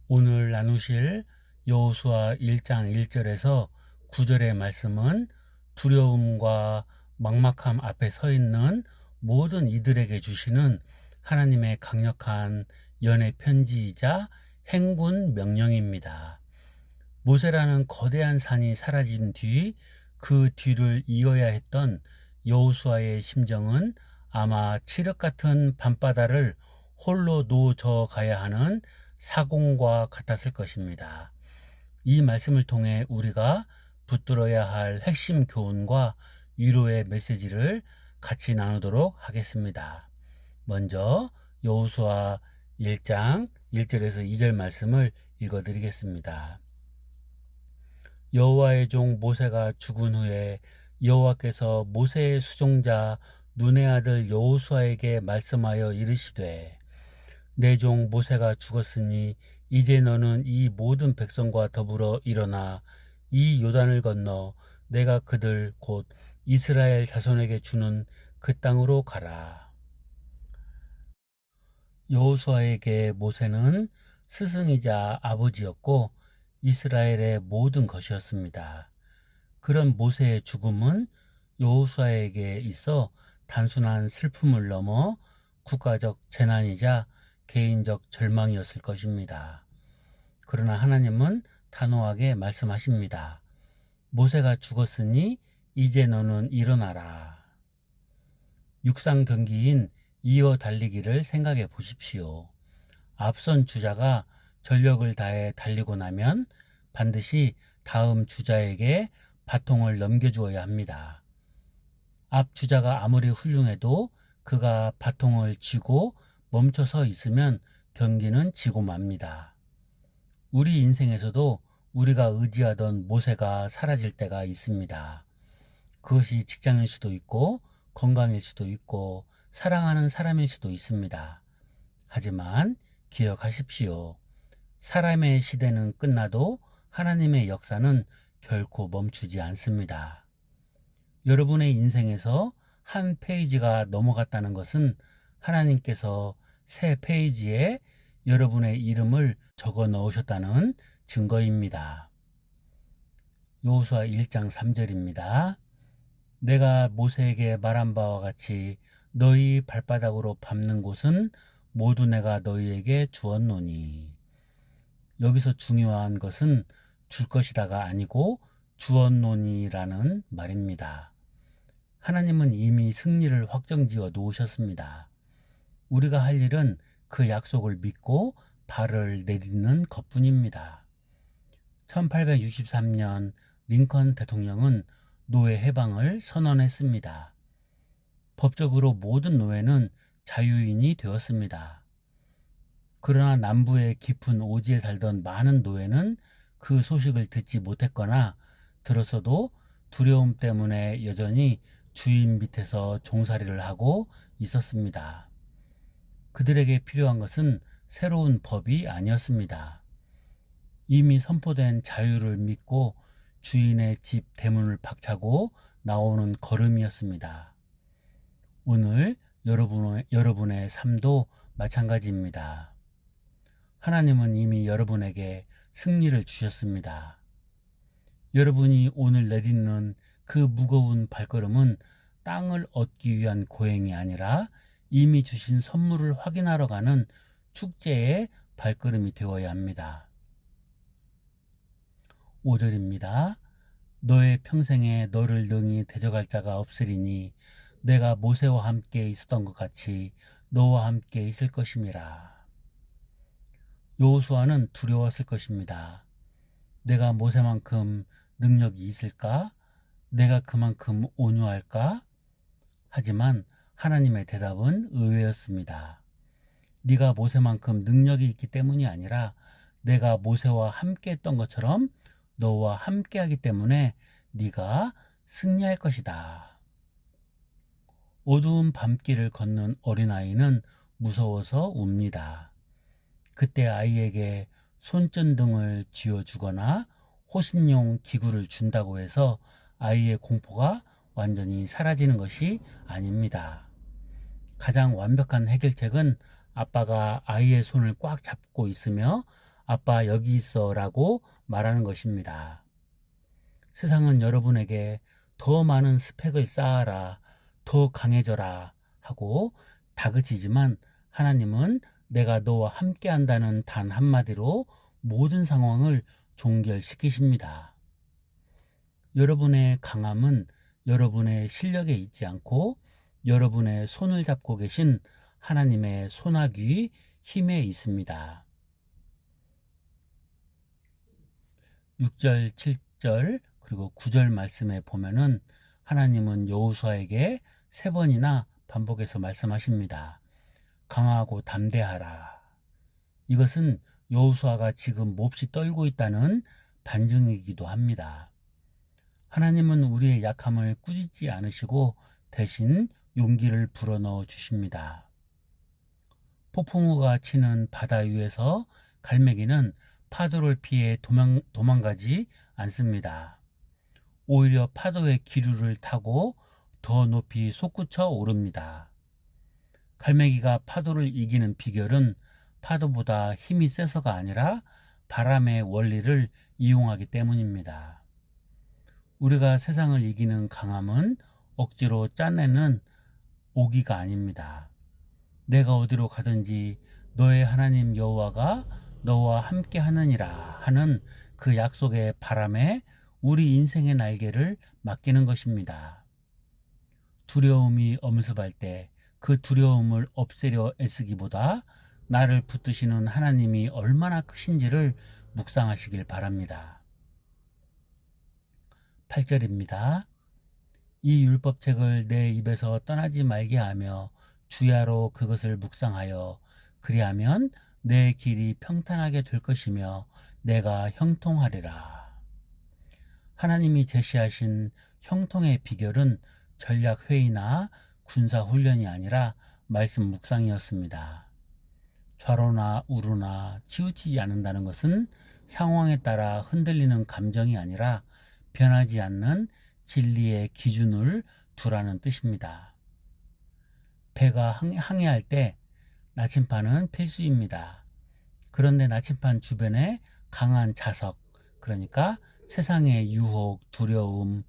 오늘 나누실 여호수아 1장 1절에서 9절의 말씀은 두려움과 막막함 앞에 서 있는 모든 이들에게 주시는 하나님의 강력한 연애 편지이자 행군 명령입니다. 모세라는 거대한 산이 사라진 뒤 그 뒤를 이어야 했던 여호수아의 심정은 아마 칠흑 같은 밤바다를 홀로 노저 가야 하는 사공과 같았을 것입니다. 이 말씀을 통해 우리가 붙들어야 할 핵심 교훈과 위로의 메시지를 같이 나누도록 하겠습니다. 먼저 여호수아 1장 1절에서 2절 말씀을 읽어드리겠습니다. 여호와의 종 모세가 죽은 후에 여호와께서 모세의 수종자 눈의 아들 여호수아에게 말씀하여 이르시되 내 종 모세가 죽었으니 이제 너는 이 모든 백성과 더불어 일어나 이 요단을 건너 내가 그들 곧 이스라엘 자손에게 주는 그 땅으로 가라. 여호수아에게 모세는 스승이자 아버지였고 이스라엘의 모든 것이었습니다. 그런 모세의 죽음은 여호수아에게 있어 단순한 슬픔을 넘어 국가적 재난이자 개인적 절망이었을 것입니다. 그러나 하나님은 단호하게 말씀하십니다. 모세가 죽었으니 이제 너는 일어나라. 육상 경기인 이어 달리기를 생각해 보십시오. 앞선 주자가 전력을 다해 달리고 나면 반드시 다음 주자에게 바통을 넘겨주어야 합니다. 앞 주자가 아무리 훌륭해도 그가 바통을 쥐고 멈춰서 있으면 경기는 지고 맙니다. 우리 인생에서도 우리가 의지하던 모세가 사라질 때가 있습니다. 그것이 직장일 수도 있고 건강일 수도 있고 사랑하는 사람일 수도 있습니다. 하지만 기억하십시오. 사람의 시대는 끝나도 하나님의 역사는 결코 멈추지 않습니다. 여러분의 인생에서 한 페이지가 넘어갔다는 것은 하나님께서 새 페이지에 여러분의 이름을 적어 넣으셨다는 증거입니다. 여호수아 1장 3절입니다. 내가 모세에게 말한 바와 같이 너희 발바닥으로 밟는 곳은 모두 내가 너희에게 주었노니. 여기서 중요한 것은 줄 것이다가 아니고 주었노니라는 말입니다. 하나님은 이미 승리를 확정지어 놓으셨습니다. 우리가 할 일은 그 약속을 믿고 발을 내딛는 것뿐입니다. 1863년 링컨 대통령은 노예 해방을 선언했습니다. 법적으로 모든 노예는 자유인이 되었습니다. 그러나 남부의 깊은 오지에 살던 많은 노예는 그 소식을 듣지 못했거나 들었어도 두려움 때문에 여전히 주인 밑에서 종살이를 하고 있었습니다. 그들에게 필요한 것은 새로운 법이 아니었습니다. 이미 선포된 자유를 믿고 주인의 집 대문을 박차고 나오는 걸음이었습니다. 오늘 여러분의 삶도 마찬가지입니다. 하나님은 이미 여러분에게 승리를 주셨습니다. 여러분이 오늘 내딛는 그 무거운 발걸음은 땅을 얻기 위한 고행이 아니라 이미 주신 선물을 확인하러 가는 축제의 발걸음이 되어야 합니다. 5절입니다. 너의 평생에 너를 능히 대적할 자가 없으리니 내가 모세와 함께 있었던 것 같이 너와 함께 있을 것임이라. 여호수아는 두려웠을 것입니다. 내가 모세만큼 능력이 있을까? 내가 그만큼 온유할까? 하지만 하나님의 대답은 의외였습니다. 네가 모세만큼 능력이 있기 때문이 아니라 내가 모세와 함께 했던 것처럼 너와 함께 하기 때문에 네가 승리할 것이다. 어두운 밤길을 걷는 어린아이는 무서워서 웁니다. 그때 아이에게 손전등을 쥐어주거나 호신용 기구를 준다고 해서 아이의 공포가 완전히 사라지는 것이 아닙니다. 가장 완벽한 해결책은 아빠가 아이의 손을 꽉 잡고 있으며 아빠 여기 있어 라고 말하는 것입니다. 세상은 여러분에게 더 많은 스펙을 쌓아라, 더 강해져라 하고 다그치지만 하나님은 내가 너와 함께 한다는 단 한마디로 모든 상황을 종결시키십니다. 여러분의 강함은 여러분의 실력에 있지 않고 여러분의 손을 잡고 계신 하나님의 손아귀 힘에 있습니다. 6절, 7절 그리고 9절 말씀에 보면은 하나님은 여호수아에게 3번이나 반복해서 말씀하십니다. 강하고 담대하라. 이것은 여호수아가 지금 몹시 떨고 있다는 반증이기도 합니다. 하나님은 우리의 약함을 꾸짖지 않으시고 대신 용기를 불어넣어 주십니다. 폭풍우가 치는 바다 위에서 갈매기는 파도를 피해 도망가지 않습니다. 오히려 파도의 기류를 타고 더 높이 솟구쳐 오릅니다. 갈매기가 파도를 이기는 비결은 파도보다 힘이 세서가 아니라 바람의 원리를 이용하기 때문입니다. 우리가 세상을 이기는 강함은 억지로 짜내는 오기가 아닙니다. 내가 어디로 가든지 너의 하나님 여호와가 너와 함께 하느니라 하는 그 약속의 바람에 우리 인생의 날개를 맡기는 것입니다. 두려움이 엄습할 때 그 두려움을 없애려 애쓰기보다 나를 붙드시는 하나님이 얼마나 크신지를 묵상하시길 바랍니다. 8절입니다. 이 율법책을 내 입에서 떠나지 말게 하며 주야로 그것을 묵상하여 그리하면 내 길이 평탄하게 될 것이며 내가 형통하리라. 하나님이 제시하신 형통의 비결은 전략회의나 군사훈련이 아니라 말씀 묵상이었습니다. 좌로나 우로나 치우치지 않는다는 것은 상황에 따라 흔들리는 감정이 아니라 변하지 않는 진리의 기준을 두라는 뜻입니다. 배가 항해할 때 나침반은 필수입니다. 그런데 나침반 주변에 강한 자석, 그러니까 세상의 유혹, 두려움,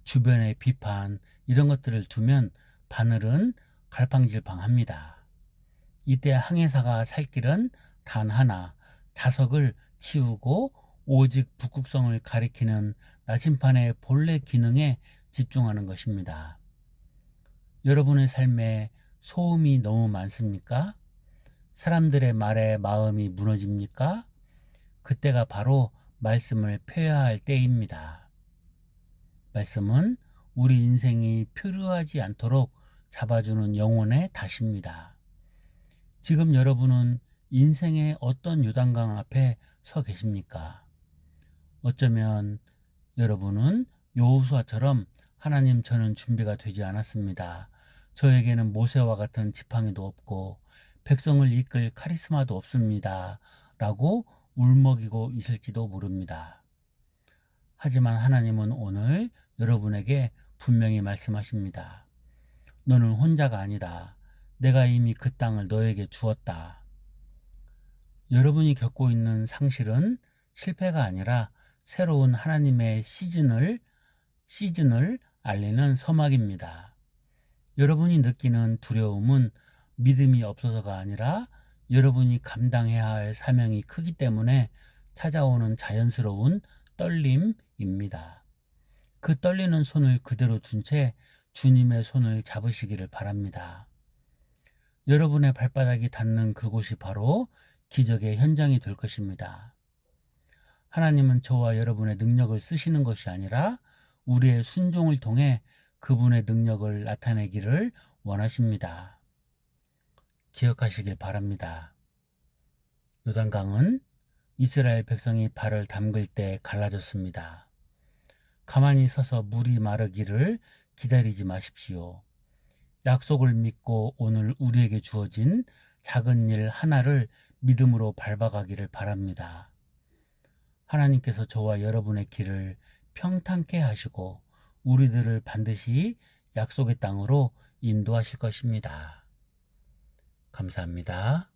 주변의 비판 이런 것들을 두면 바늘은 갈팡질팡합니다. 이때 항해사가 살 길은 단 하나, 자석을 치우고 오직 북극성을 가리키는 나침반의 본래 기능에 집중하는 것입니다. 여러분의 삶에 소음이 너무 많습니까? 사람들의 말에 마음이 무너집니까? 그때가 바로 말씀을 폐하할 때입니다. 말씀은 우리 인생이 표류하지 않도록 잡아주는 영혼의 닷입니다. 지금 여러분은 인생의 어떤 요단강 앞에 서 계십니까? 어쩌면 여러분은 여호수아처럼 하나님 저는 준비가 되지 않았습니다. 저에게는 모세와 같은 지팡이도 없고 백성을 이끌 카리스마도 없습니다. 라고 울먹이고 있을지도 모릅니다. 하지만 하나님은 오늘 여러분에게 분명히 말씀하십니다. 너는 혼자가 아니다. 내가 이미 그 땅을 너에게 주었다. 여러분이 겪고 있는 상실은 실패가 아니라 새로운 하나님의 시즌을 알리는 서막입니다. 여러분이 느끼는 두려움은 믿음이 없어서가 아니라 여러분이 감당해야 할 사명이 크기 때문에 찾아오는 자연스러운 떨림입니다. 그 떨리는 손을 그대로 둔 채 주님의 손을 잡으시기를 바랍니다. 여러분의 발바닥이 닿는 그곳이 바로 기적의 현장이 될 것입니다. 하나님은 저와 여러분의 능력을 쓰시는 것이 아니라 우리의 순종을 통해 그분의 능력을 나타내기를 원하십니다. 기억하시길 바랍니다. 요단강은 이스라엘 백성이 발을 담글 때 갈라졌습니다. 가만히 서서 물이 마르기를 기다리지 마십시오. 약속을 믿고 오늘 우리에게 주어진 작은 일 하나를 믿음으로 밟아가기를 바랍니다. 하나님께서 저와 여러분의 길을 평탄케 하시고 우리들을 반드시 약속의 땅으로 인도하실 것입니다. 감사합니다.